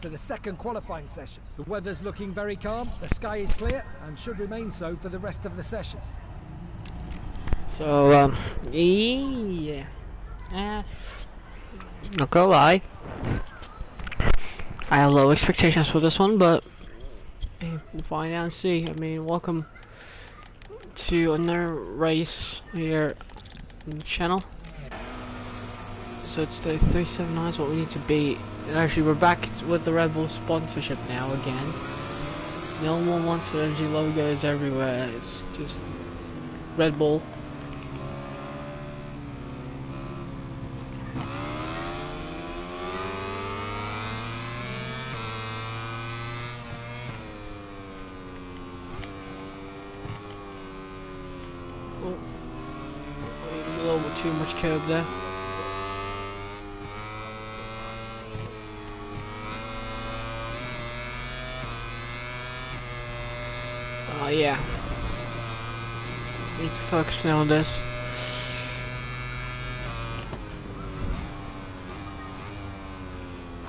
to the second qualifying session. The weather's looking very calm, the sky is clear, and should remain so for the rest of the session. So, yeah. Not gonna lie, I have low expectations for this one, but we'll find out and see. I mean, welcome to another race here on the channel. So it's the 379 is what we need to beat. And actually, we're back with the Red Bull sponsorship now again. No more Monster Energy logos everywhere. It's just Red Bull. Oh, a little bit too much curb there. Yeah, need to focus now on this.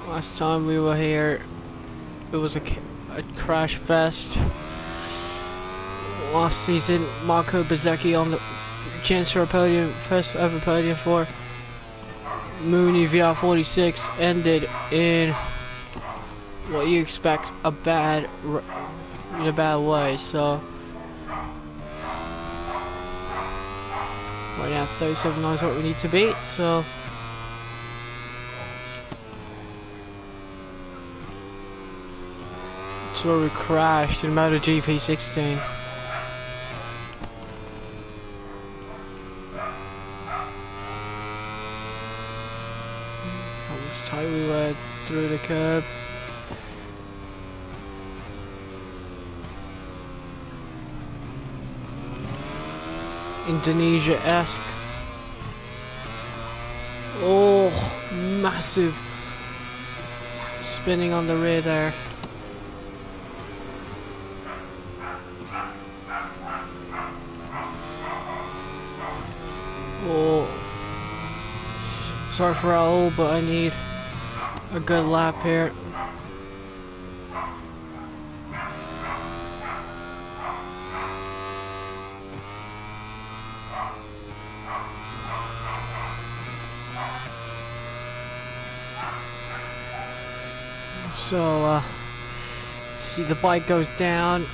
Last time we were here, it was a crash fest. Last season, Marco Bezzecchi on the chance for a podium, first ever podium for Mooney VR46, ended in what you expect in a bad way. So right now 37 is what we need to beat. So that's where we crashed in MotoGP 16. How much tight we were through the curb. Indonesia-esque. Oh, massive spinning on the rear there. Oh, sorry for Raul, but I need a good lap here. So, see the bike goes down.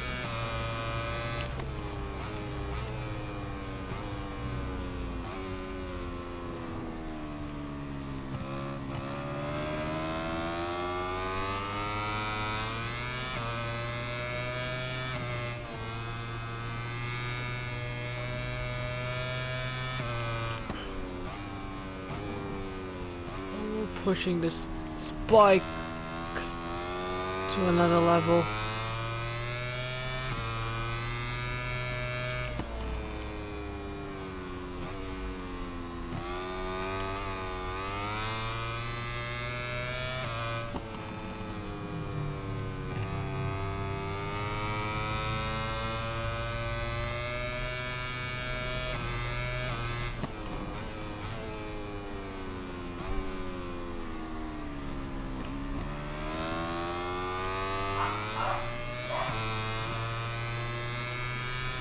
We're pushing this bike to another level.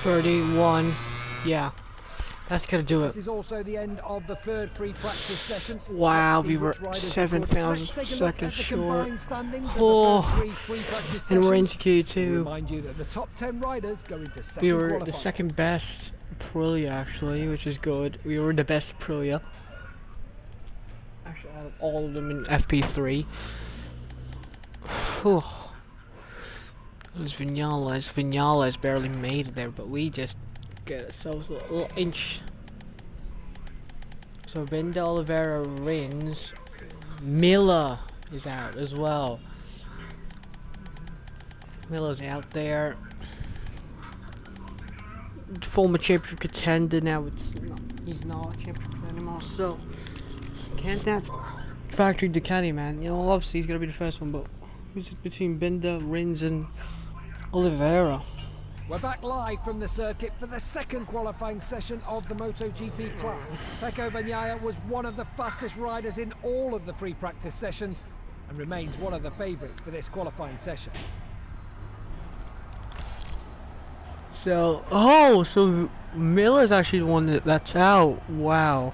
.31, yeah, that's gonna do it. This is also the end of the third free practice session. Wow, we were 7,000 seconds short. Oh, and we're into Q2. Remind you that the top 10 riders go into second we were qualifying. The second best Aprilia actually, which is good. We were the best Aprilia. Actually, out of all of them in FP3. Whew. It was Vinales. Vinales barely made it there, but we just get ourselves a little inch. So Binda Oliveira wins. Miller is out as well. Miller's out there. Former championship contender, now he's not a championship anymore. So can't that factory Ducati, man? You know, obviously he's gonna be the first one, but who's it between Binder, Rins, and Oliveira? We're back live from the circuit for the second qualifying session of the MotoGP class. Pecco Bagnaia was one of the fastest riders in all of the free practice sessions, and remains one of the favourites for this qualifying session. So, so Miller's actually the one that's out. Wow.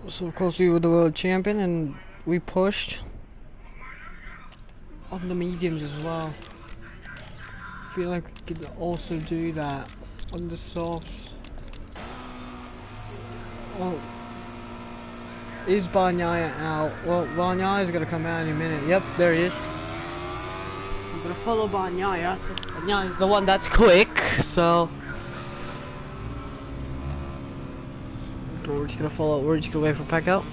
So of course we were the world champion and we pushed on the mediums as well. I feel like we could also do that on the softs. Oh, is Bagnaia out? Well, Bagnaia's gonna come out in a minute. Yep, there he is. I'm gonna follow Bagnaia. So Bagnaia's the one that's quick, so we're just gonna follow. We're just gonna wait for Pecco.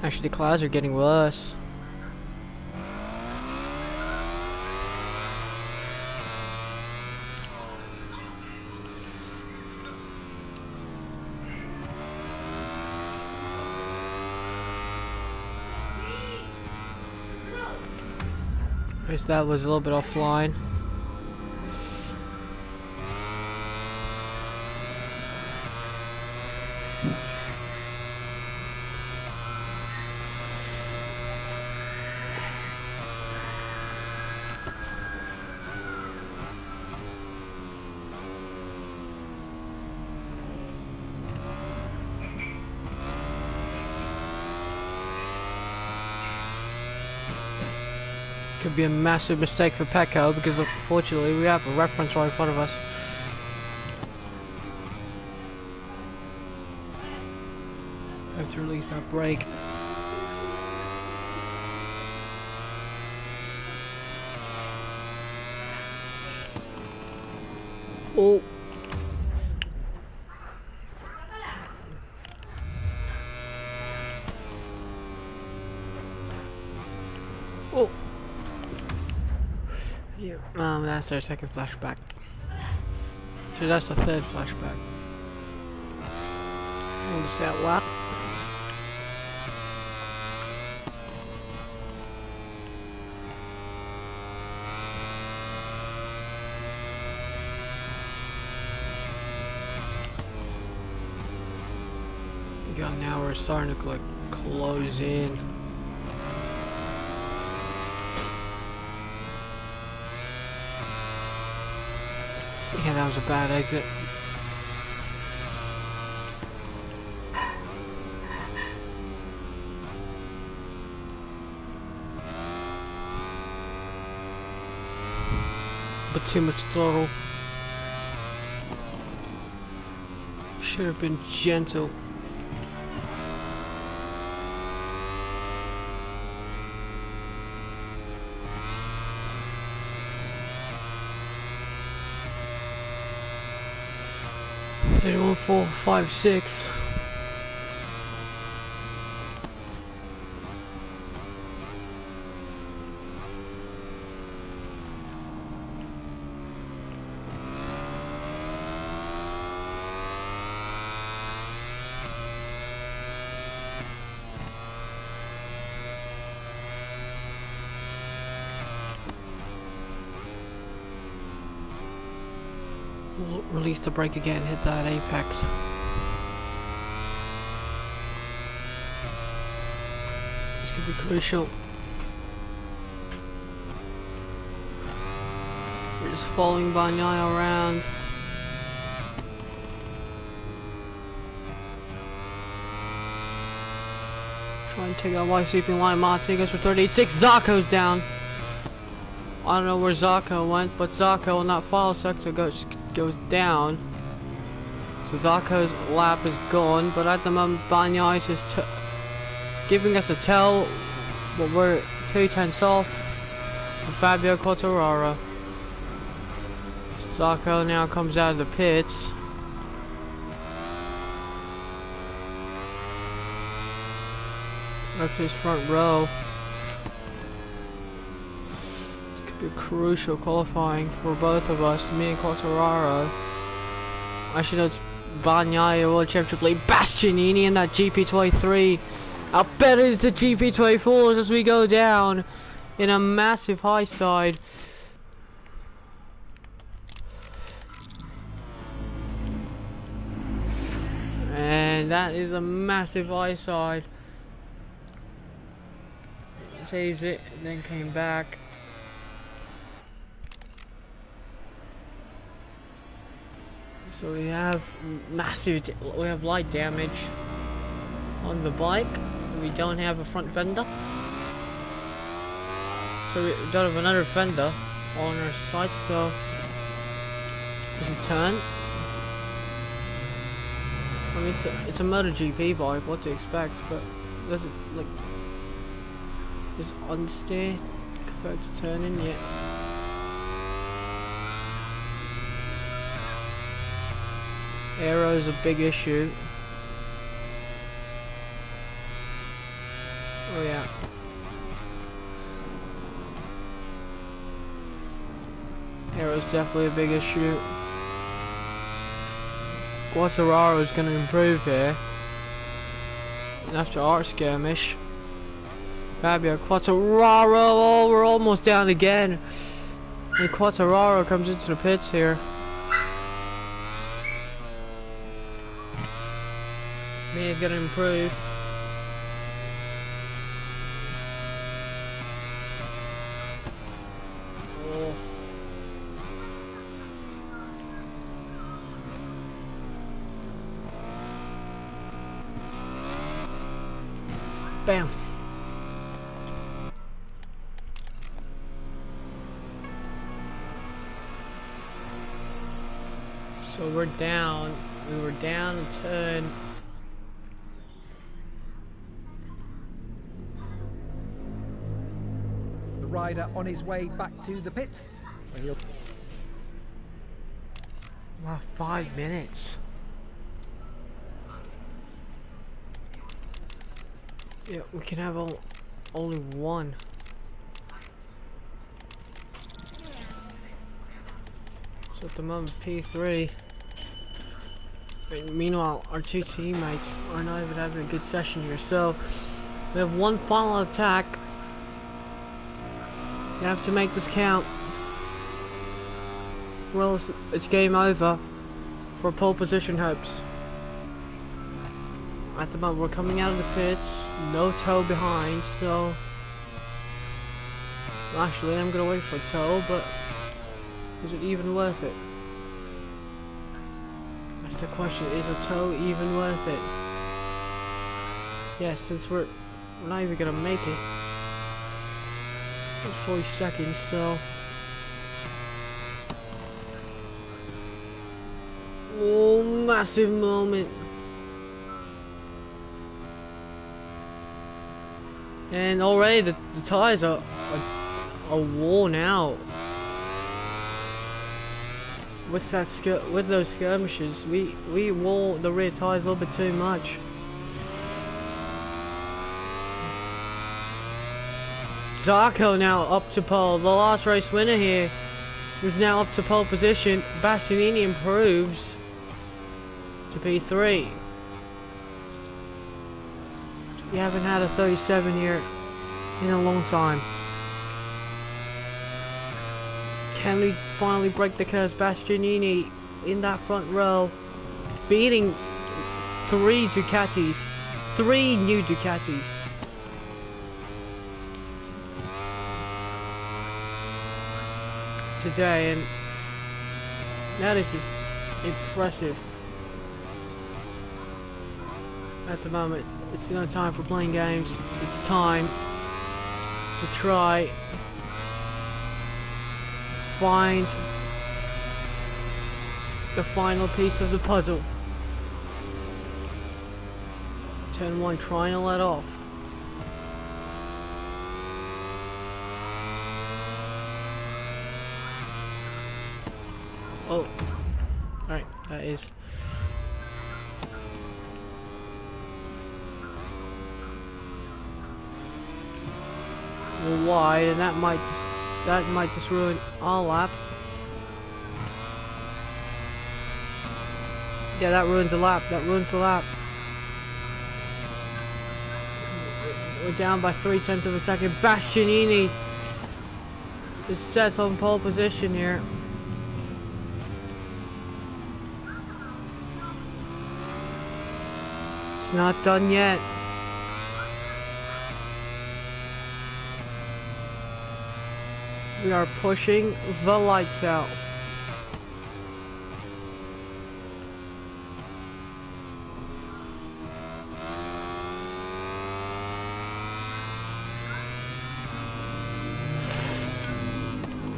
Actually, the clouds are getting worse. I guess that was a little bit offline. Could be a massive mistake for Pecco because unfortunately we have a reference right in front of us. Have to release that brake. Oh. Oh. Yeah, that's our second flashback. So that's the third flashback. Hold this out loud. God, now we're starting to like close in. Yeah, that was a bad exit. But too much throttle. Should have been gentle. They 1, 4, 5, 6. We'll release the brake again, hit that apex. This could be crucial. We're just following Bagnaia around. Try and take out wide sweeping line. Martin goes for 38.6. Zarco's down. I don't know where Zarco went, but Zarco on that final sector goes down. So Zarco's lap is gone, but at the moment Bagnaia is just giving us a tell, but we're 2 tenths off from Fabio Quartararo. Zarco now comes out of the pits. Up to his front row. Crucial qualifying for both of us, me and Quartararo. I should have Bagnaia World Championship lead, Bastianini in that GP23. How better is the GP24 as we go down in a massive high side. And that is a massive eyeside. Saves it, and then came back. So we have light damage on the bike. We don't have a front fender. So we don't have another fender on our side, so doesn't turn. I mean, it's a MotoGP bike, what to expect, but doesn't like is unsteer compared to turning yet. Aero is a big issue. Oh yeah. Aero is definitely a big issue. AORR is going to improve here. And after our skirmish, Fabio Quartararo, oh, we're almost down again. And Quartararo comes into the pits here. He's going to improve. Oh. Bam. So we're down. We were down a turn. The rider on his way back to the pits. Wow, 5 minutes. Yeah, we can have only one. So at the moment, P3. Meanwhile, our two teammates are not even having a good session here. So we have one final attack. You have to make this count. Well, it's game over for pole position hopes. At the moment, we're coming out of the pits, no tow behind, so actually I'm gonna wait for a tow, but is it even worth it? That's the question, is a tow even worth it? Yes, since we're not even gonna make it. It's 40 seconds, so oh, massive moment. And already the tires are worn out. With those skirmishes, we wore the rear tires a little bit too much. Zarco now up to pole. The last race winner here is now up to pole position. Bastianini improves to P3. We haven't had a 37 here in a long time. Can we finally break the curse? Bastianini in that front row, beating 3 Ducatis, 3 new Ducatis. Today, and that is just impressive. At the moment, it's no time for playing games. It's time to try find the final piece of the puzzle. Turn 1, trying to let off. Oh, alright, that is. Wide, and that might just ruin our lap. Yeah, that ruins the lap. That ruins the lap. We're down by 0.3 of a second. Bastianini is set on pole position here. It's not done yet. We are pushing the lights out.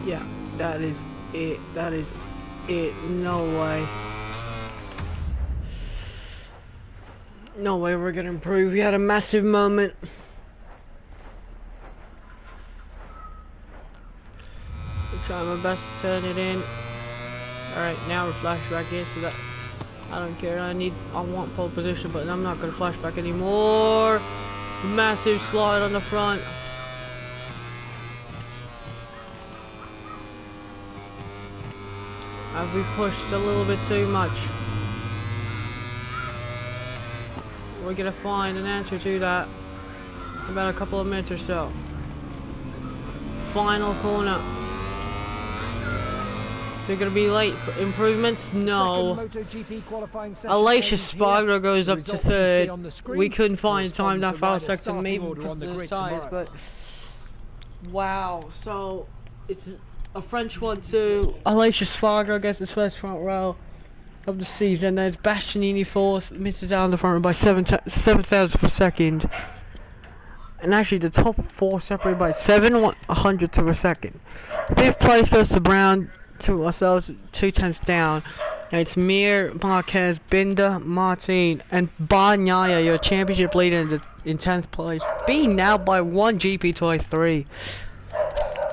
Yeah, that is it. That is it. No way. No way we're gonna improve. We had a massive moment. I'm trying my best to turn it in. Alright, now we're flashback in, so that I don't care. I want pole position, but I'm not gonna flashback anymore. Massive slide on the front. Have we pushed a little bit too much? We're gonna find an answer to that in about a couple of minutes or so. Final corner. They're gonna be late for improvements? No. Alicia Spargo goes up to third. We couldn't find time that fast second, maybe because of the size, but wow. So it's a French 1-2. Alicia Spargo gets the first front row of the season. There's Bastianini fourth, misses out on the front row by 7 thousandths per second. And actually the top four separated by 7/100ths of a second. Fifth place goes to Brown, to ourselves, 2/10ths down. And it's Mir, Marquez, Binder, Martin, and Bagnaia, your championship leader in 10th place. Being now by 1 GP23.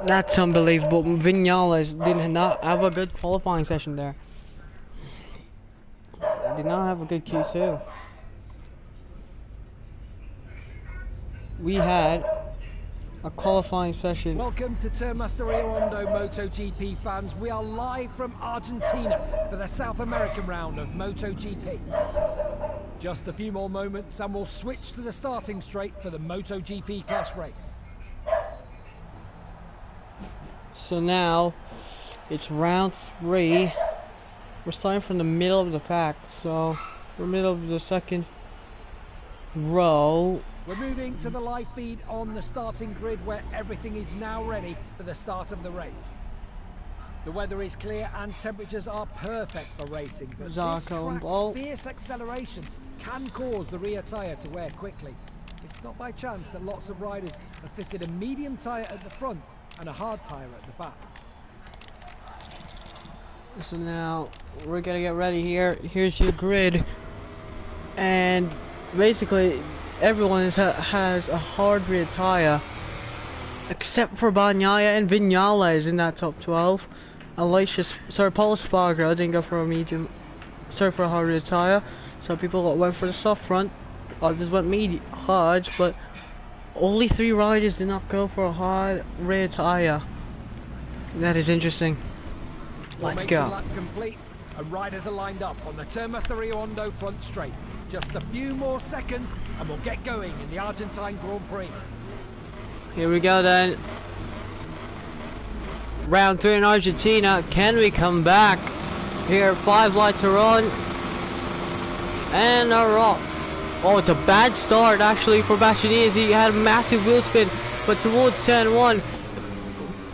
That's unbelievable. Vinales did not have a good qualifying session there. Did not have a good Q2. We had a qualifying session. Welcome to Termaster Rio Hondo MotoGP fans. We are live from Argentina for the South American round of MotoGP. Just a few more moments and we'll switch to the starting straight for the MotoGP class race. So now it's round 3. We're starting from the middle of the pack, so we're middle of the second row. We're moving to the live feed on the starting grid where everything is now ready for the start of the race. The weather is clear and temperatures are perfect for racing, but this track's fierce acceleration can cause the rear tyre to wear quickly. It's not by chance that lots of riders have fitted a medium tyre at the front and a hard tyre at the back. So now we're gonna get ready here. Here's your grid, and basically everyone has a hard rear tire except for Bagnaia and Vinales in that top 12. Paul Spargo didn't go for a medium, for a hard rear tire. So people went for the soft front, others went hard, but only 3 riders did not go for a hard rear tire. That is interesting. Let's go. Lap complete, and riders are lined up on the Termaster Rio Hondo front straight. Just a few more seconds and we'll get going in the Argentine Grand Prix. Here we go then. Round 3 in Argentina. Can we come back? Here, 5 lights are on. And are off. Oh, it's a bad start actually for Bastianini. He had a massive wheel spin, but towards turn 1.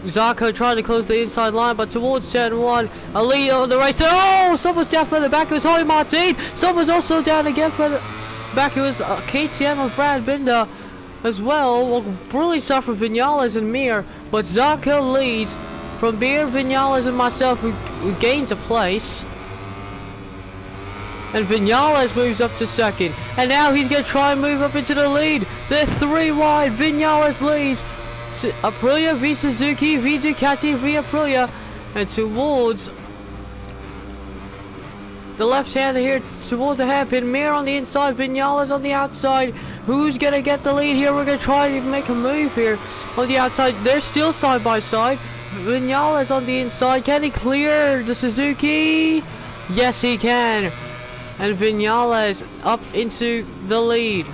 Zarco trying to close the inside line, but towards turn 1, a lead on the race. Oh, someone's down further back. It was Jorge Martin. Someone's also down again further back. It was KTM of Brad Binder as well. Well, brilliant stuff from Vinales and Mir, but Zarco leads from Mir, Vinales, and myself, who gains a place. And Vinales moves up to second, and now he's going to try and move up into the lead. They're 3 wide. Vinales leads. Aprilia v Suzuki v Ducati v Aprilia, and towards the left hand here, towards the hairpin. Mir on the inside, Vinales on the outside. Who's gonna get the lead here? We're gonna try to make a move here on the outside. They're still side by side. Vinales on the inside. Can he clear the Suzuki? Yes, he can. And Vinales up into the lead.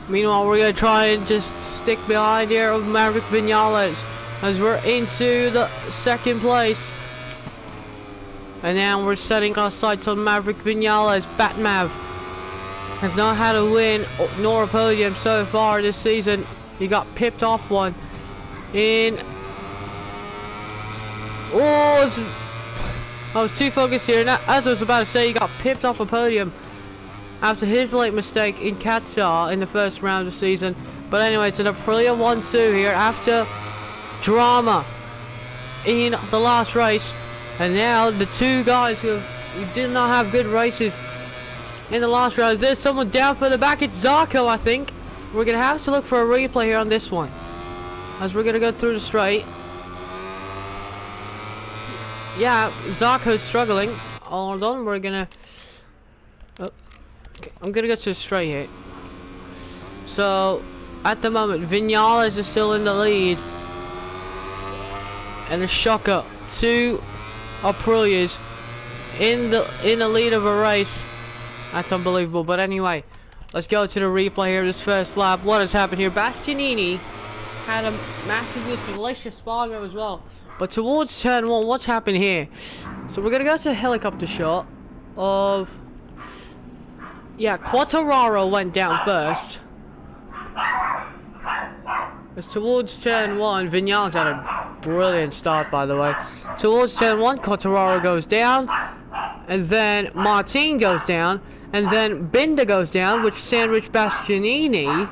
Meanwhile, we're going to try and just stick behind here of Maverick Vinales as we're into the second place. And now we're setting our sights on Maverick Vinales. Batmav has not had a win nor a podium so far this season. He got pipped off one in... Oh, I was too focused here. And as I was about to say, he got pipped off a podium after his late mistake in Qatar in the first round of the season. But anyway, it's an Aprilia 1-2 here after drama in the last race. And now the two guys who did not have good races in the last round. There's someone down for the back. It's Zarco, I think. We're going to have to look for a replay here on this one, as we're going to go through the straight. Yeah, Zarco's struggling. Hold on, we're going to... Oh, okay, I'm going to go to the straight here. So, at the moment, Vinales is still in the lead. And a shocker, 2 Aprilias in the lead of a race. That's unbelievable. But anyway, let's go to the replay here. This first lap. What has happened here? Bastianini had a massive boost with Alicia Spargo as well. But towards turn 1, what's happened here? So we're gonna go to a helicopter shot of... Yeah, Quartararo went down first. As towards turn 1, Vinales had a brilliant start, by the way. Towards turn 1, Quartararo goes down, and then Martin goes down, and then Binder goes down, which sandwiched Bastianini.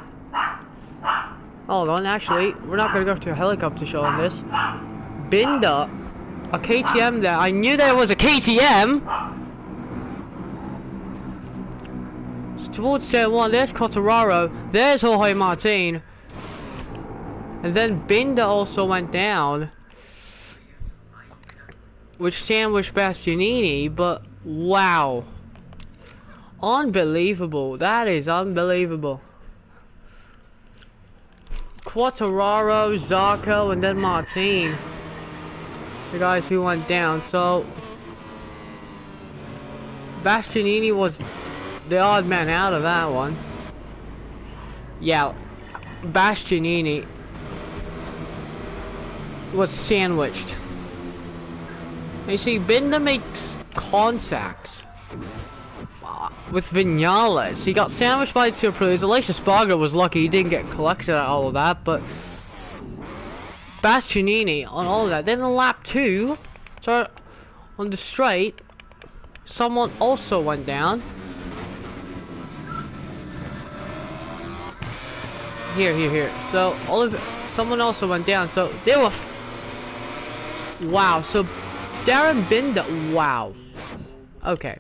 Hold on, actually, we're not going to go to a helicopter shot on this. Binder, a KTM there. I knew there was a KTM! So towards turn 1, there's Quartararo, there's Jorge Martin. And then Binder also went down, which sandwiched Bastianini, but wow. Unbelievable. That is unbelievable. Quartararo, Zarco, and then Martin. The guys who went down. So Bastianini was the odd man out of that one. Yeah, Bastianini was sandwiched. You see, Binder makes contact with Vinales. He got sandwiched by 2 Aprilias. Alicia Spargo was lucky he didn't get collected at all of that, but Bastianini on all of that. Then in lap 2, so on the straight, someone also went down. Here. So someone also went down. So they were... Wow. So Darren Binder. Wow. Okay.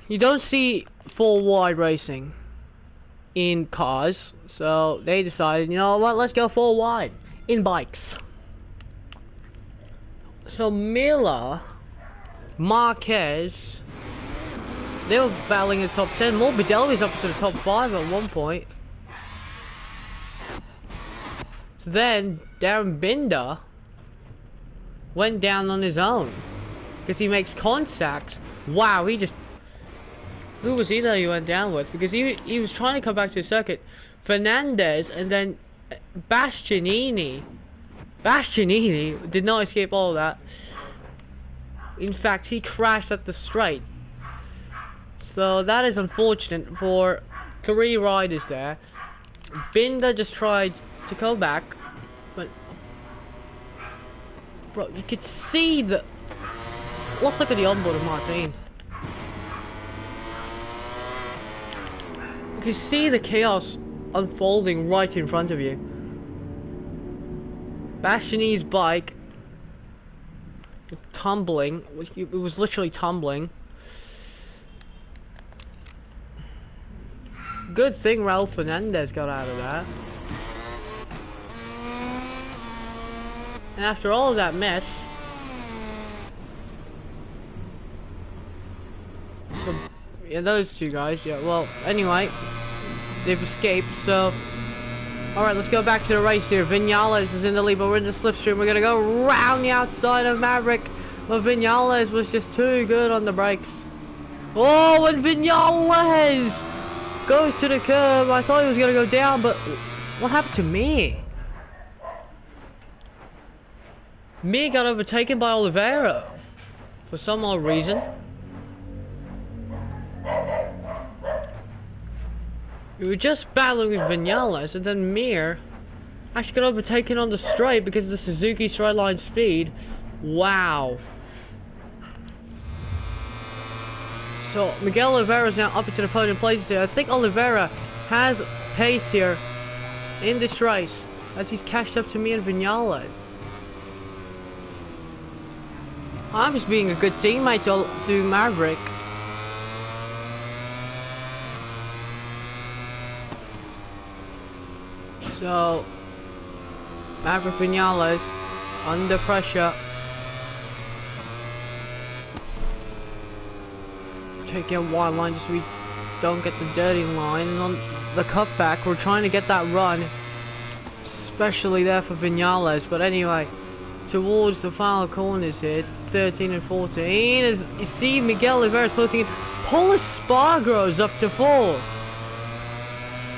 You don't see full wide racing in cars, so they decided, you know what, let's go full wide in bikes. So Miller, Marquez, they were battling in the top 10. Morbidelli's up to the top 5 at one point. So then Darren Binder went down on his own because he makes contact. Wow, he just... Who was he that he went down with? Because he was trying to come back to the circuit. Fernandez and then Bastianini. Bastianini did not escape all of that. In fact, he crashed at the straight. So that is unfortunate for 3 riders there. Binder just tried to go back, but bro, you could see the... Let's look at the onboard of Martin. You can see the chaos unfolding right in front of you. Bastianini's bike was tumbling. It was literally tumbling. Good thing Raul Fernandez got out of that. And after all of that mess, so, yeah, those 2 guys, yeah, well, anyway, they've escaped, so, alright, let's go back to the race here. Vinales is in the lead, but we're in the slipstream. We're gonna go round the outside of Maverick, but Vinales was just too good on the brakes. Oh, and Vinales goes to the curb. I thought he was gonna go down, but what happened to me? Mir got overtaken by Oliveira for some odd reason. We were just battling with Vinales, and then Mir actually got overtaken on the straight because of the Suzuki straight line speed. Wow. So Miguel Oliveira is now up into the podium places here. I think Oliveira has pace here in this race as he's catched up to me and Vinales. I'm just being a good teammate to Maverick. So Maverick Vinales under pressure. Taking a wide line just so we don't get the dirty line, and on the cutback we're trying to get that run, especially there for Vinales. But anyway, towards the final corners here, 13 and 14, as you see Miguel Oliveira closing in. Paul Espargaro's up to 4.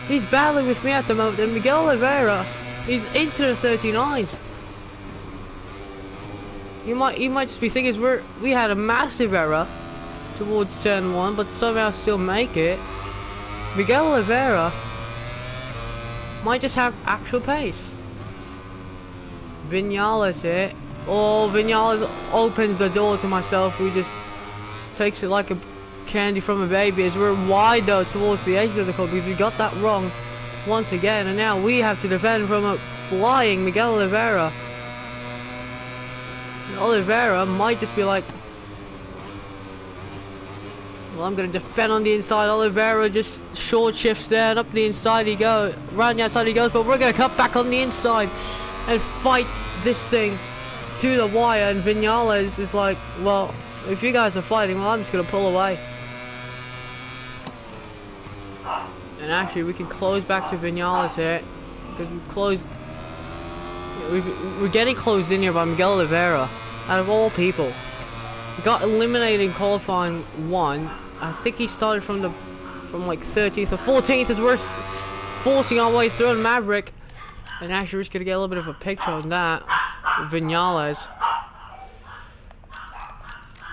He's battling with me at the moment, and Miguel Oliveira is into the 39s. He might just be thinking we had a massive error towards turn 1, but somehow still make it. Miguel Oliveira might just have actual pace. Vinales here. Oh, Vinales opens the door to myself. He just takes it like a candy from a baby, as we're wide though towards the edge of the corner because we got that wrong once again, and now we have to defend from a flying Miguel Oliveira. And Oliveira might just be like, well, I'm going to defend on the inside. Oliveira just short shifts there, and up the inside he goes, round the outside he goes, but we're going to cut back on the inside and fight this thing to the wire. And Vinales is like, well, if you guys are fighting, well, I'm just going to pull away. And actually we can close back to Vinales here, because we're getting closed in here by Miguel Oliveira, out of all people. We got eliminated in qualifying 1. I think he started from like 13th or 14th, as we're forcing our way through. And Maverick, and actually we're just gonna get a little bit of a picture on that. Vinales.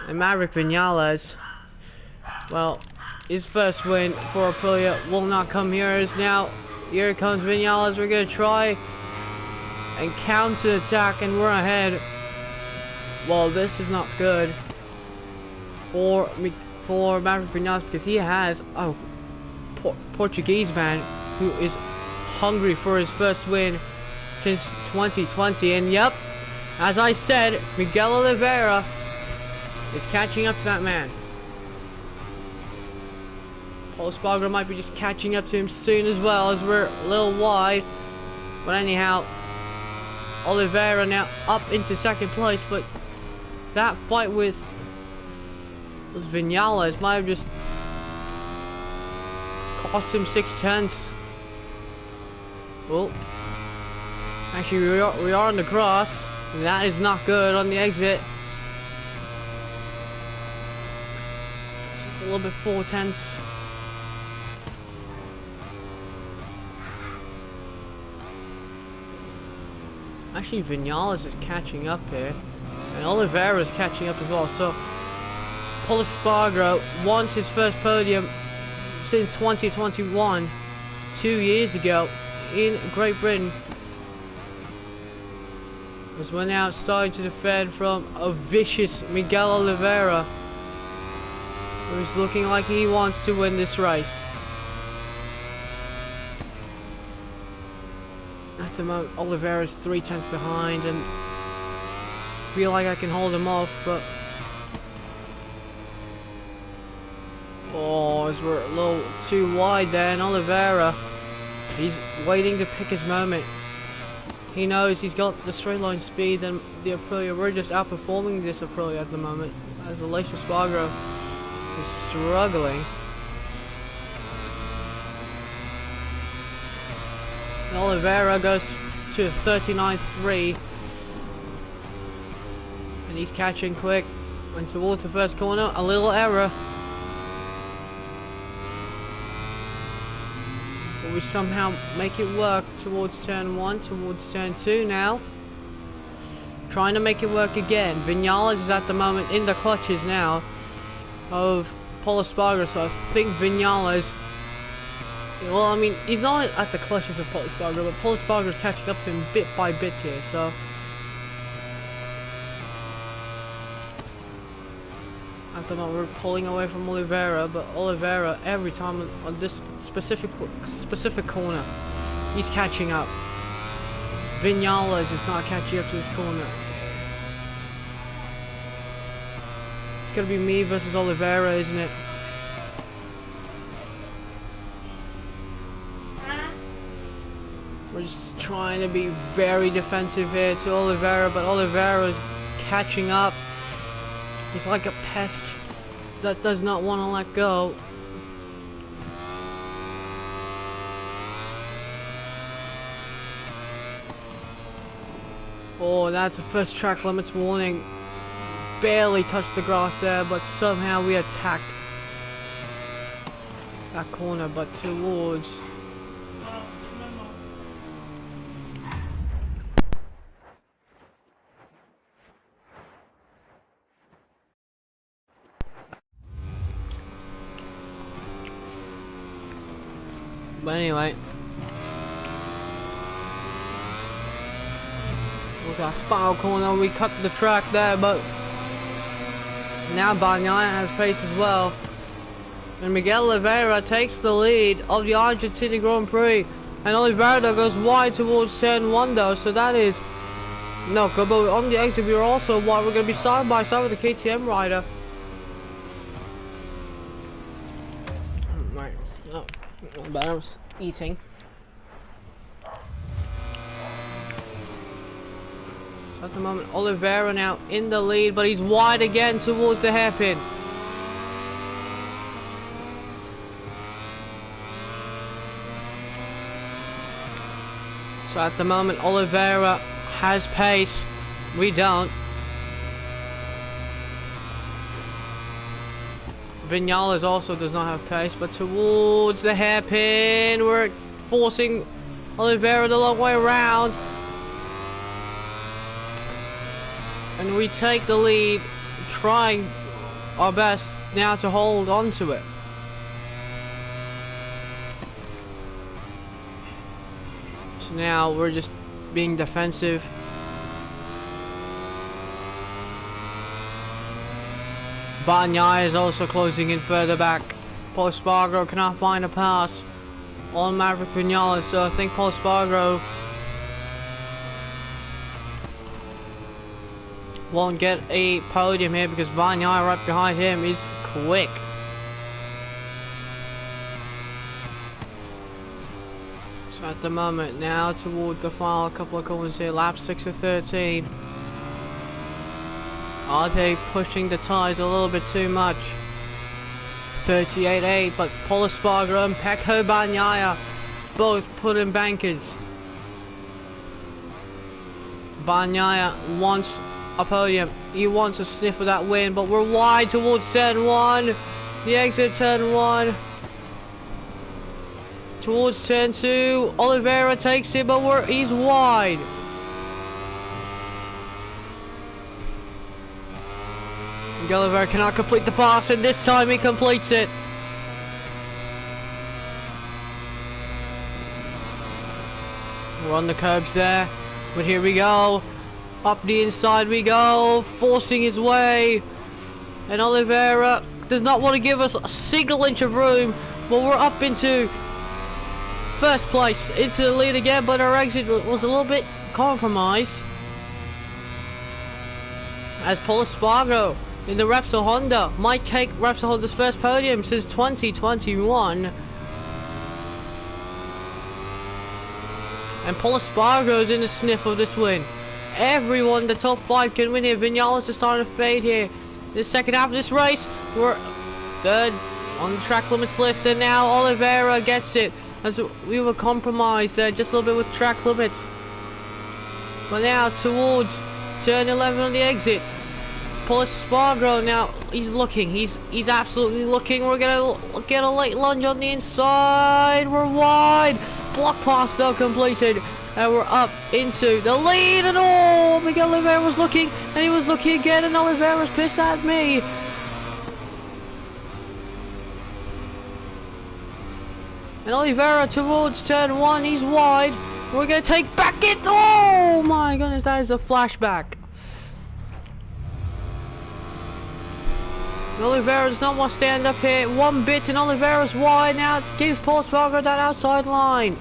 And Maverick Vinales, well, his first win for Aprilia will not come here, as now here comes Vinales. We're gonna try and counter attack, and we're ahead. Well, this is not good for Maverick Vinales, because he has a Portuguese man who is hungry for his first win since 2020. And yep, as I said, Miguel Oliveira is catching up to that man. Paul Espargaro might be just catching up to him soon as well, as we're a little wide. But anyhow, Oliveira now up into second place, but that fight with Vinales might have just cost him 6/10. Well, actually we are on the cross. That is not good on the exit. Just a little bit 4/10. Actually, Vinales is catching up here, and Oliveira is catching up as well. So Paul Espargaro wants his first podium since 2021, 2 years ago, in Great Britain. As we're now starting to defend from a vicious Miguel Oliveira, who's looking like he wants to win this race. At the moment, Oliveira's 3/10 behind, and feel like I can hold him off, but oh, as we're a little too wide there, and Oliveira, he's waiting to pick his moment. He knows he's got the straight line speed, and the Aprilia, we're just outperforming this Aprilia at the moment, as Aleix Espargaro is struggling. And Oliveira goes to 39.3, and he's catching quick, and towards the first corner, a little error. But we somehow make it work towards turn 1, towards turn 2 now. trying to make it work again. Vinales is at the moment in the clutches now of Pol Espargaro, so I think Vinales, well, I mean, he's not at the clutches of Pol Espargaro, but Pol Espargaro is catching up to him bit by bit here, so at the moment we're pulling away from Oliveira, but Oliveira every time on this specific corner he's catching up. Vinales is not catching up to this corner. It's gonna be me versus Oliveira, isn't it? We're just trying to be very defensive here to Oliveira, but Oliveira is catching up. He's like a pest that does not want to let go. Oh, that's the first track limits warning. Barely touched the grass there, but somehow we attacked that corner, but towards but anyway, we got final corner, we cut the track there, but now Bagnaia has pace as well. And Miguel Oliveira takes the lead of the Argentina Grand Prix. And Oliveira goes wide towards turn 1 though, so that is no good. But on the exit we are also wide, we're going to be side by side with the KTM rider. Right, no, but I was eating. At the moment, Oliveira now in the lead, but he's wide again towards the hairpin. So at the moment, Oliveira has pace. We don't. Vinales also does not have pace, but towards the hairpin, we're forcing Oliveira the long way around. And we take the lead, trying our best now to hold on to it. So now we're just being defensive. Bagnaia is also closing in further back. Pol Espargaro cannot find a pass on Maverick Vinales, so I think Pol Espargaro won't get a podium here because Bagnaia right behind him is quick. So at the moment now towards the final couple of corners here, lap 6 of 13. Are they pushing the tires a little bit too much? 38.8, but Pol Espargaro and Pecco Bagnaia both put in bankers. Bagnaia wants a podium. He wants a sniff of that win, but we're wide towards turn 1. The exit turn 1. Towards turn 2. Oliveira takes it, but he's wide. Oliveira cannot complete the pass, and this time he completes it. We're on the curbs there, but here we go. Up the inside we go, forcing his way. And Oliveira does not want to give us a single inch of room, but we're up into first place, into the lead again, but our exit was a little bit compromised. As Pol Espargaro in the Repsol Honda might take Repsol Honda's first podium since 2021. And Pol Espargaro is in the sniff of this win. Everyone, the top 5 can win here. Vinales is starting to fade here. The second half of this race, we're third on the track limits list, and now Oliveira gets it. As we were compromised there just a little bit with track limits. But now towards turn 11 on the exit, Pol Espargaro now, he's looking, he's absolutely looking. We're gonna get a late lunge on the inside. We're wide. Block pass though completed And we're up into the lead, and oh, Miguel Oliveira was looking, and he was looking again, and Oliveira's pissed at me. And Oliveira towards turn 1, he's wide. We're gonna take back it. Oh my goodness, that is a flashback. Oliveira does not want to stand up here one bit, and Oliveira's wide now. It gives Paul Spargo that outside line.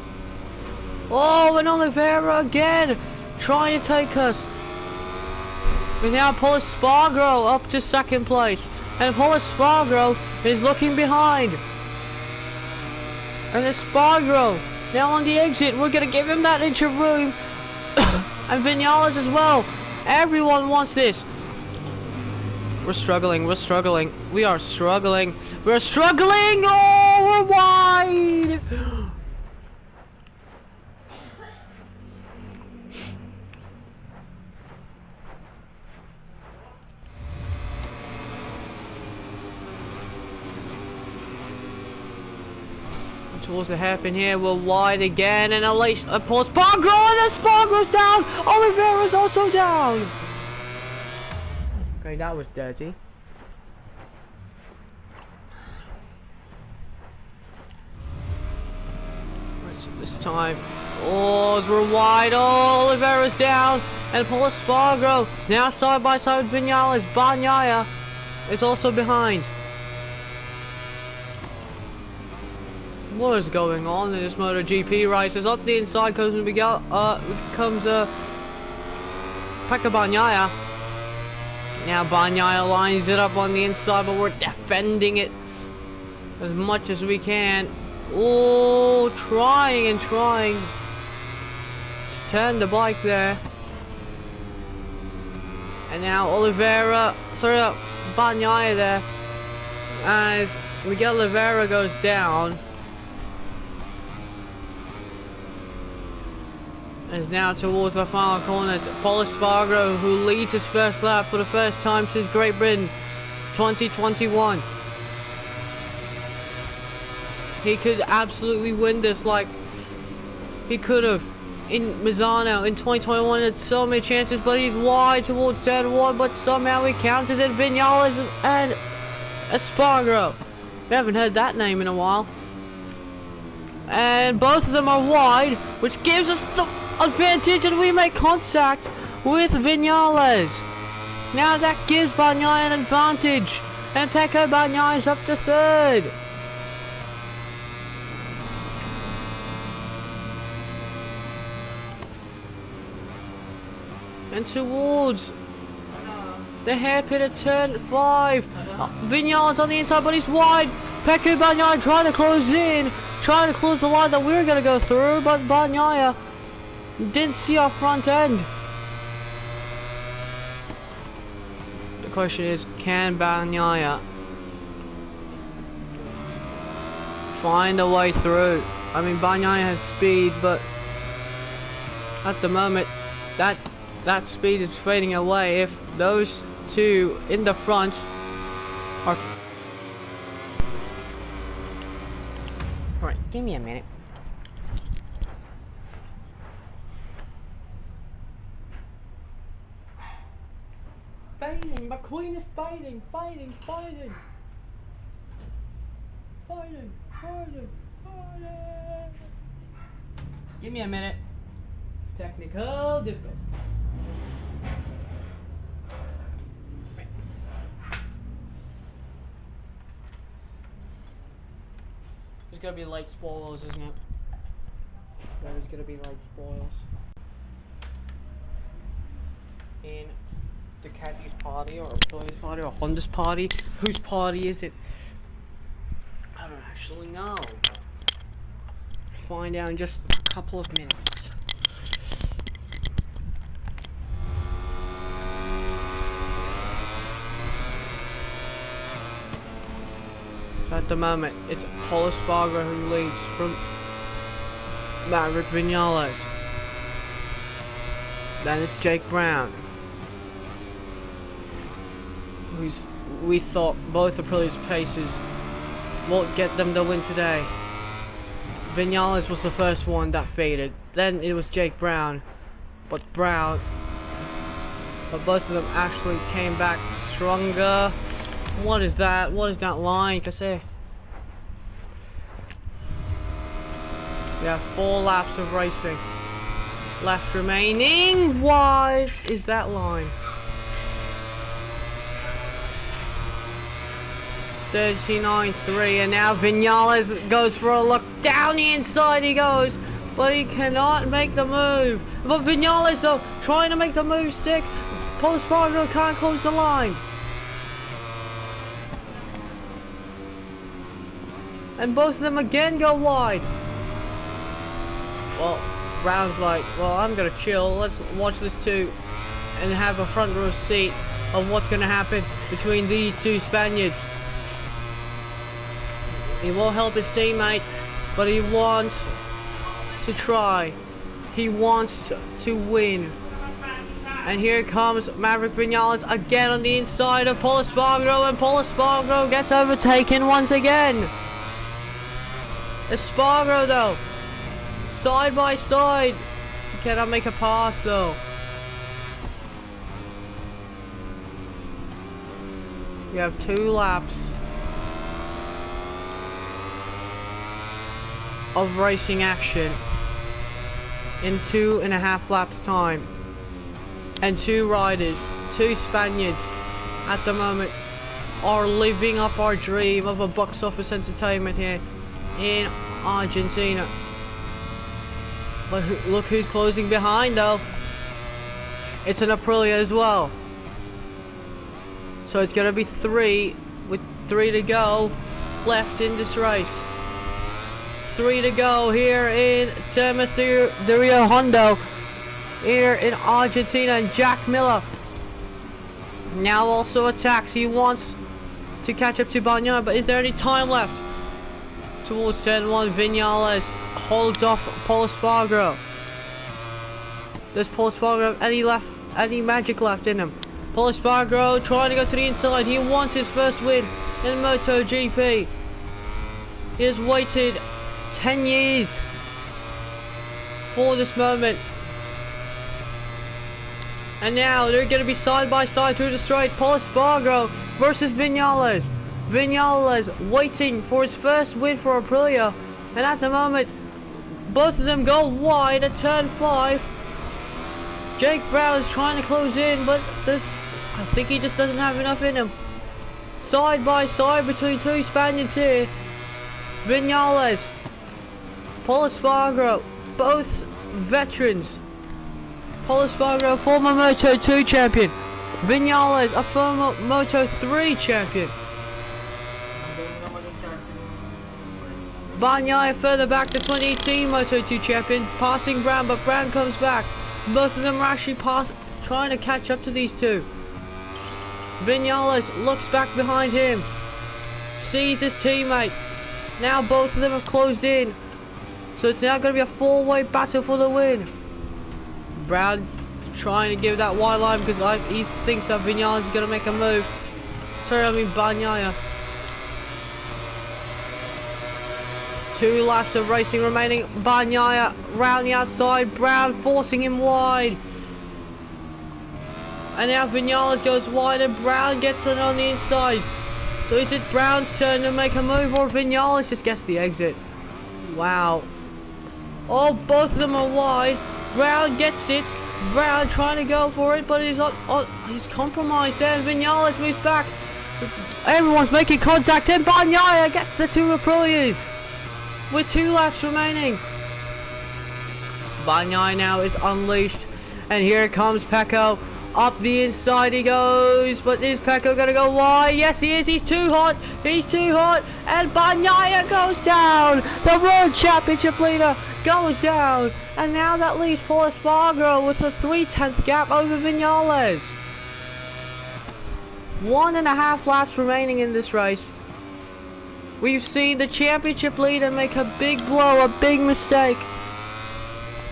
Oh, and Oliveira again trying to take us. And now Paul Spargo up to second place, and Paul Spargo is looking behind. And Espargaro now on the exit. We're gonna give him that inch of room. And Vinales as well. Everyone wants this. We're struggling, we're struggling. We are struggling. We're struggling! Oh, we're wide! Towards the hairpin here, we're wide again, and Paul Spargo, and Spargo's down! Oliveira's also down! Okay, that was dirty. Right, so this time, oh, we're wide, oh, Oliveira's down, and Paul Spargo now side by side with Vinales. Bagnaia is also behind. What is going on in this MotoGP race? As up the inside comes Miguel, comes Pecco Bagnaia. Now Bagnaia lines it up on the inside, but we're defending it as much as we can. Oh, trying and trying to turn the bike there. And now Bagnaia there, as Miguel Oliveira goes down. Is now towards the final corner. Paul Espargaro, who leads his first lap for the first time since Great Britain 2021. He could absolutely win this, like he could have in Misano in 2021. Had so many chances, but he's wide towards turn 1, but somehow he counters it. Vinales and Espargaro. We haven't heard that name in a while. And both of them are wide, which gives us the advantage, and we make contact with Vinales. Now that gives Bagnaia an advantage, and Pecco Bagnaia is up to third. And towards the hairpin at turn 5, Vinales on the inside, but he's wide. Pecco Bagnaia trying to close in, trying to close the line that we were going to go through, but Bagnaia didn't see our front end. The question is, can Bagnaia find a way through? I mean, Bagnaia has speed, but at the moment that speed is fading away. If those two in the front are... Alright, give me a minute. Fighting, McQueen is fighting. Give me a minute. Technical difference. There's gonna be light spoilers, isn't it? There's gonna be light spoilers. In Ducati's party, or Toyota's party, or Honda's party. Whose party is it? I don't actually know. Find out in just a couple of minutes. At the moment, it's Paul Espargaro who leads from Maverick Vinales. Then it's Jake Brown, we thought both Aprilia's paces won't get them the win today. Vinales was the first one that faded. Then it was Jake Brown. But both of them actually came back stronger. What is that? What is that line? Just say. We have 4 laps of racing left remaining. What is that line? 39.3, and now Vinales goes for a look. Down the inside he goes, but he cannot make the move. But Vinales though, trying to make the move stick. Paul Espargaro can't close the line. And both of them again go wide. Well, Brown's like, well, I'm gonna chill. Let's watch this too, and have a front row seat of what's gonna happen between these two Spaniards. He won't help his teammate, but he wants to try. He wants to win. And here comes Maverick Vinales again on the inside of Paul Espargaro, and Paul Espargaro gets overtaken once again. Espargaro though, side by side, he cannot make a pass though. We have 2 laps of racing action in 2.5 laps time, and 2 riders, 2 Spaniards at the moment are living up our dream of a box office entertainment here in Argentina. But look who's closing behind though. It's an Aprilia as well, so it's gonna be 3 with 3 to go left in this race. 3 to go here in Termas de Rio Hondo here in Argentina, and Jack Miller now also attacks. He wants to catch up to Bagnaia, but is there any time left? Towards turn 1, Vinales holds off Paul Espargaro. Does Paul Espargaro have any magic left in him? Paul Espargaro trying to go to the inside. He wants his first win in MotoGP. He has waited 10 years for this moment, and now they're going to be side by side through the straight. Paul Espargaro versus Vinales. Vinales waiting for his first win for Aprilia, and at the moment both of them go wide at turn 5. Jake Brown is trying to close in, but I think he just doesn't have enough in him. Side by side between 2 Spaniards here. Vinales, Paul Espargaro, both veterans. Paul Espargaro, former Moto2 champion. Vinales, a former Moto3 champion. Bagnaia further back, the 2018 Moto2 champion, passing Brown, but Brown comes back. Both of them are actually trying to catch up to these 2. Vinales looks back behind him, sees his teammate. Now both of them have closed in, so it's now going to be a 4-way battle for the win. Brown trying to give that wide line because he thinks that Vinales is going to make a move. Sorry, I mean Bagnaia. 2 laps of racing remaining. Bagnaia round the outside, Brown forcing him wide. And now Vinales goes wide and Brown gets it on the inside. So is it Brown's turn to make a move, or Vinales just gets the exit? Wow. Oh, both of them are wide. Brown gets it. Brown trying to go for it, but he's compromised there. Vinales moves back. Everyone's making contact, and Bagnaia gets the 2 Aprilias with 2 laps remaining. Bagnaia now is unleashed, and here comes Pecco. Up the inside he goes, but is Pecco gonna go wide? Yes he is, he's too hot, and Bagnaia goes down! The World Championship leader goes down, and now that leaves Paul Espargaro with a 3/10 gap over Vinales. 1.5 laps remaining in this race. We've seen the championship leader make a big blow, a big mistake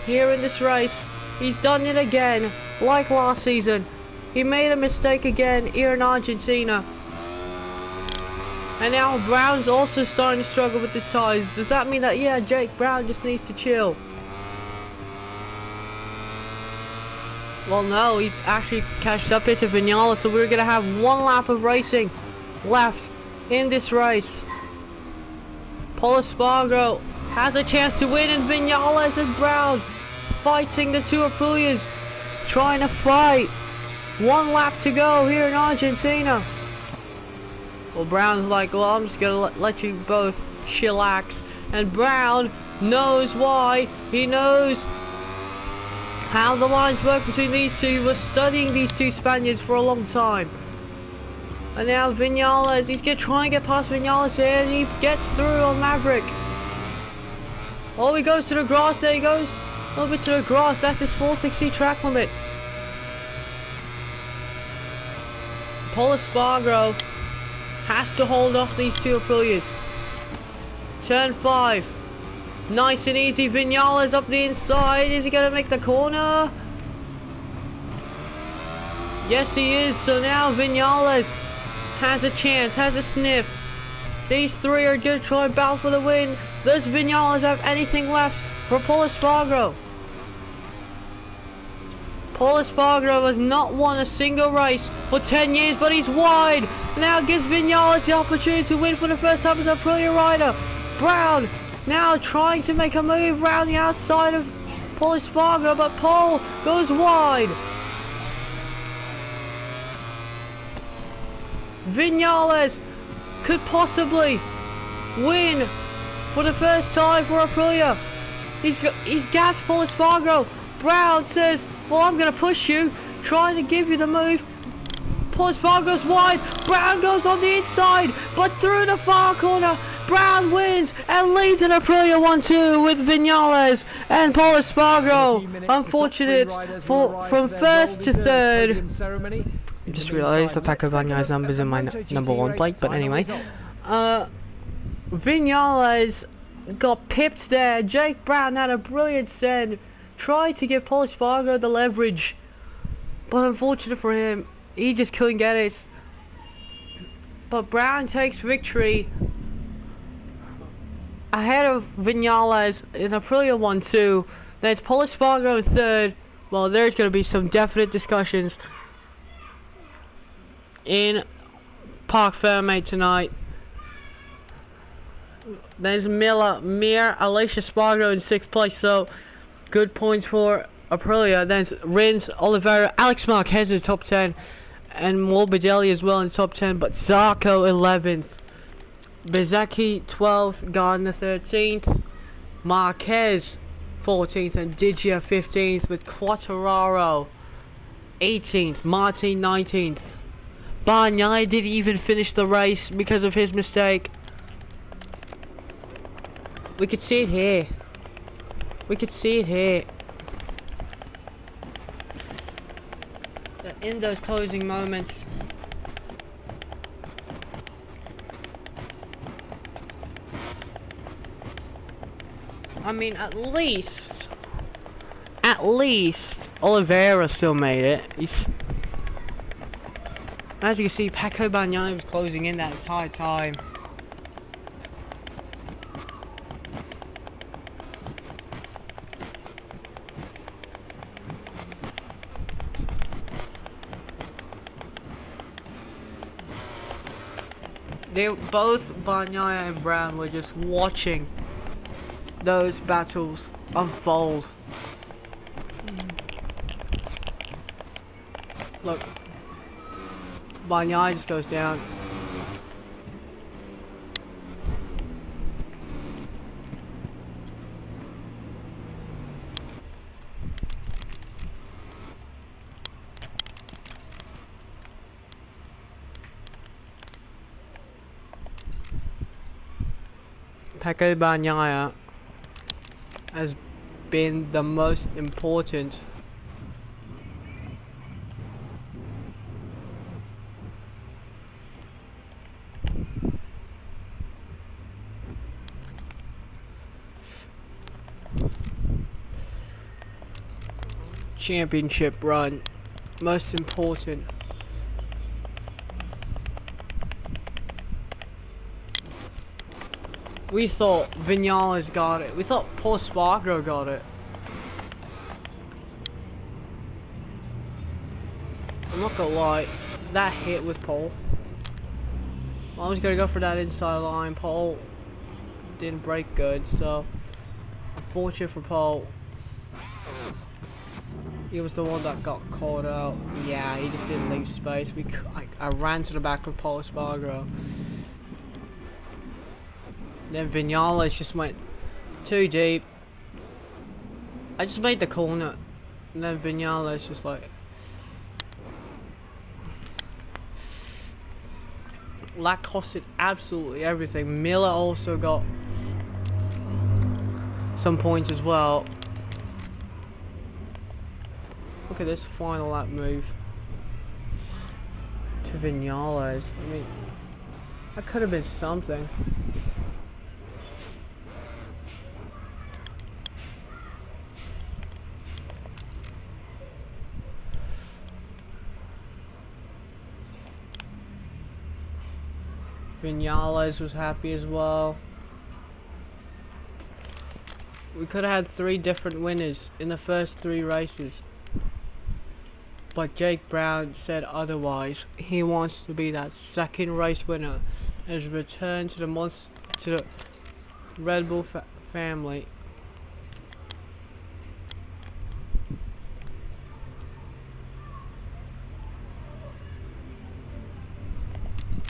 here in this race. He's done it again. Like last season, he made a mistake again here in Argentina. And now Brown's also starting to struggle with his tyres. Does that mean that, yeah, Jake Brown just needs to chill? Well, no, he's actually catched up here to Vinales, so we're going to have one lap of racing left in this race. Paul Espargaro has a chance to win, and Vinales and Brown fighting the two Aprilias, trying to fight. One lap to go here in Argentina. Well, Brown's like, well, I'm just going to let you both chillax. And Brown knows why. He knows how the lines work between these two. He was studying these two Spaniards for a long time. And now Vinales, he's going to try and get past Vinales here, and he gets through on Maverick. Oh, he goes to the grass, there he goes. A little bit to the grass, that's his 460 track limit. Paul Espargaro has to hold off these two Aprilias. Turn 5. Nice and easy. Vinales up the inside. Is he going to make the corner? Yes, he is. So now Vinales has a chance, has a sniff. These three are going to try and battle for the win. Does Vinales have anything left for Paul Espargaro? Paul Espargaro has not won a single race for 10 years, but he's wide. Now gives Vinales the opportunity to win for the first time as a Aprilia rider. Brown now trying to make a move around the outside of Paul Espargaro, but Paul goes wide. Vinales could possibly win for the first time for Aprilia. He's gapped Paul Espargaro. Brown says, well, I'm going to push you, trying to give you the move. Paul Espargaro goes wide. Brown goes on the inside, but through the far corner. Brown wins and leads in Aprilia 1-2 with Vinales and Paul Espargaro. Unfortunate from first to third. I just realised the Paco Bagnaia numbers in my number 1 plate, but anyway. Vinales got pipped there. Jake Brown had a brilliant send. Tried to give Paul Espargaro the leverage, but unfortunate for him, he just couldn't get it. But Brown takes victory ahead of Vinales in Aprilia 1-2. Then it's Paul Espargaro in third. Well, there's going to be some definite discussions in Parc Ferme tonight. There's Mir Aleix Espargaro in 6th place, so good points for Aprilia. Then Rins, Oliveira, Alex Marquez in the top 10, and Morbidelli as well in the top 10, but Zarco 11th. Bezecchi 12th, Gardner 13th, Marquez 14th, and Digia 15th, with Quartararo 18th, Martin 19th. Bagnaia didn't even finish the race because of his mistake. We could see it here. We could see it here. In those closing moments. I mean, at least Oliveira still made it. As you can see, Paco Bagnaia was closing in that entire time. Both Bagnaia and Brown were just watching those battles unfold. Look, Bagnaia just goes down. Paco Bagnaia has been the most important championship run, most important. We thought Vinales got it. We thought Paul Spargo got it. I'm not gonna lie, that hit with Paul. I was gonna go for that inside line. Paul didn't break good, so unfortunate for Paul. He was the one that got caught out. Yeah, he just didn't leave space. I ran to the back with Paul Spargo. Then Vinales just went too deep. I just made the corner, and then Vinales just like. That costed absolutely everything. Miller also got some points as well. Look at this final lap move to Vinales. I mean, that could have been something. Vinales was happy as well. We could have had 3 different winners in the first 3 races. But Jake Brown said otherwise. He wants to be that second race winner and return to the Red Bull family.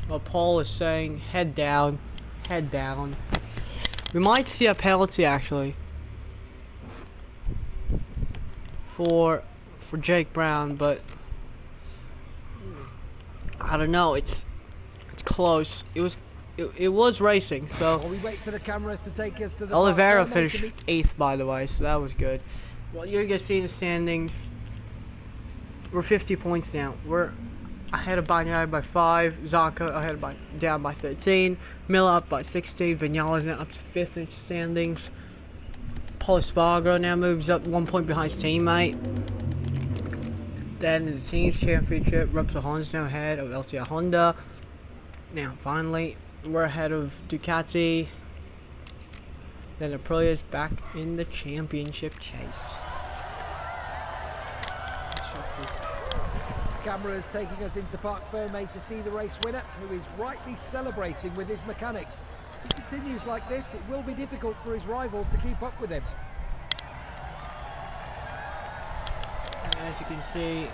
Well, Paul is saying head down, head down. We might see a penalty actually for Jake Brown, but I don't know. It's close. It was racing, so. While we wait for the cameras to take us to the Oliveira finished 8th, by the way, so that was good. Well, you're gonna see the standings. We're 50 points now. We're ahead of Bagnaia by 5, Zarco down by 13, Miller up by 16, Vinales now up to 5th in standings. Paul Spargo now moves up 1 point behind his teammate. Then in the team's championship, Repsol Honda's now ahead of LTR Honda. Now finally, we're ahead of Ducati. Then Aprilia's back in the championship chase. Cameras taking us into Parc Ferme to see the race winner, who is rightly celebrating with his mechanics. If he continues like this, it will be difficult for his rivals to keep up with him. And as you can see,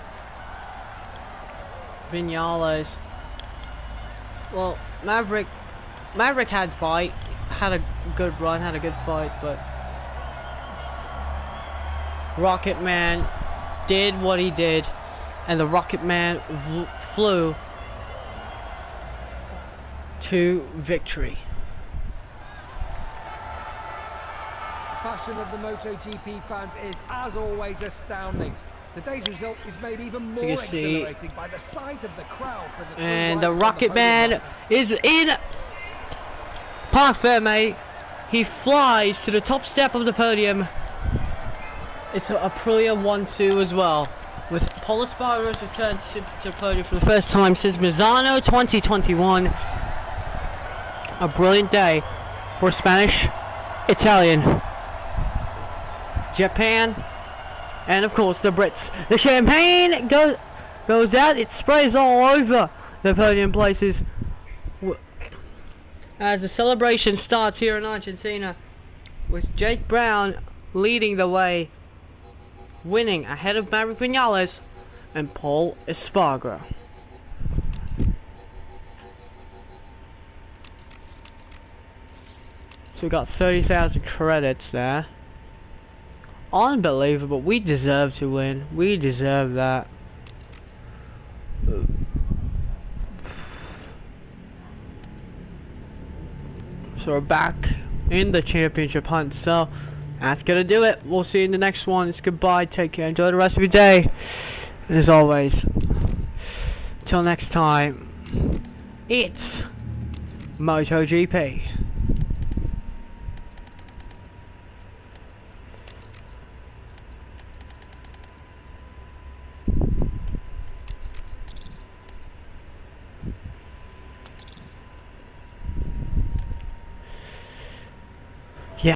Vinales. Well, Maverick had a good run, had a good fight, but Rocket Man did what he did. And the Rocket Man flew to victory. The passion of the MotoGP fans is, as always, astounding. Today's result is made even more exhilarating by the size of the crowd. And the Rocket Man is in Parc Ferme. He flies to the top step of the podium. It's Aprilia 1-2 as well, with Paul Spargo's return to the podium for the first time since Misano 2021. A brilliant day for Spanish, Italian, Japan, and of course the Brits. The champagne goes out, it sprays all over the podium places as the celebration starts here in Argentina, with Jake Brown leading the way, winning ahead of Maverick Vinales and Paul Espargaro. So we got 30,000 credits there. Unbelievable. We deserve to win. We deserve that. So we're back in the championship hunt. So that's gonna do it. We'll see you in the next one. It's goodbye. Take care. Enjoy the rest of your day. And as always, till next time, it's MotoGP.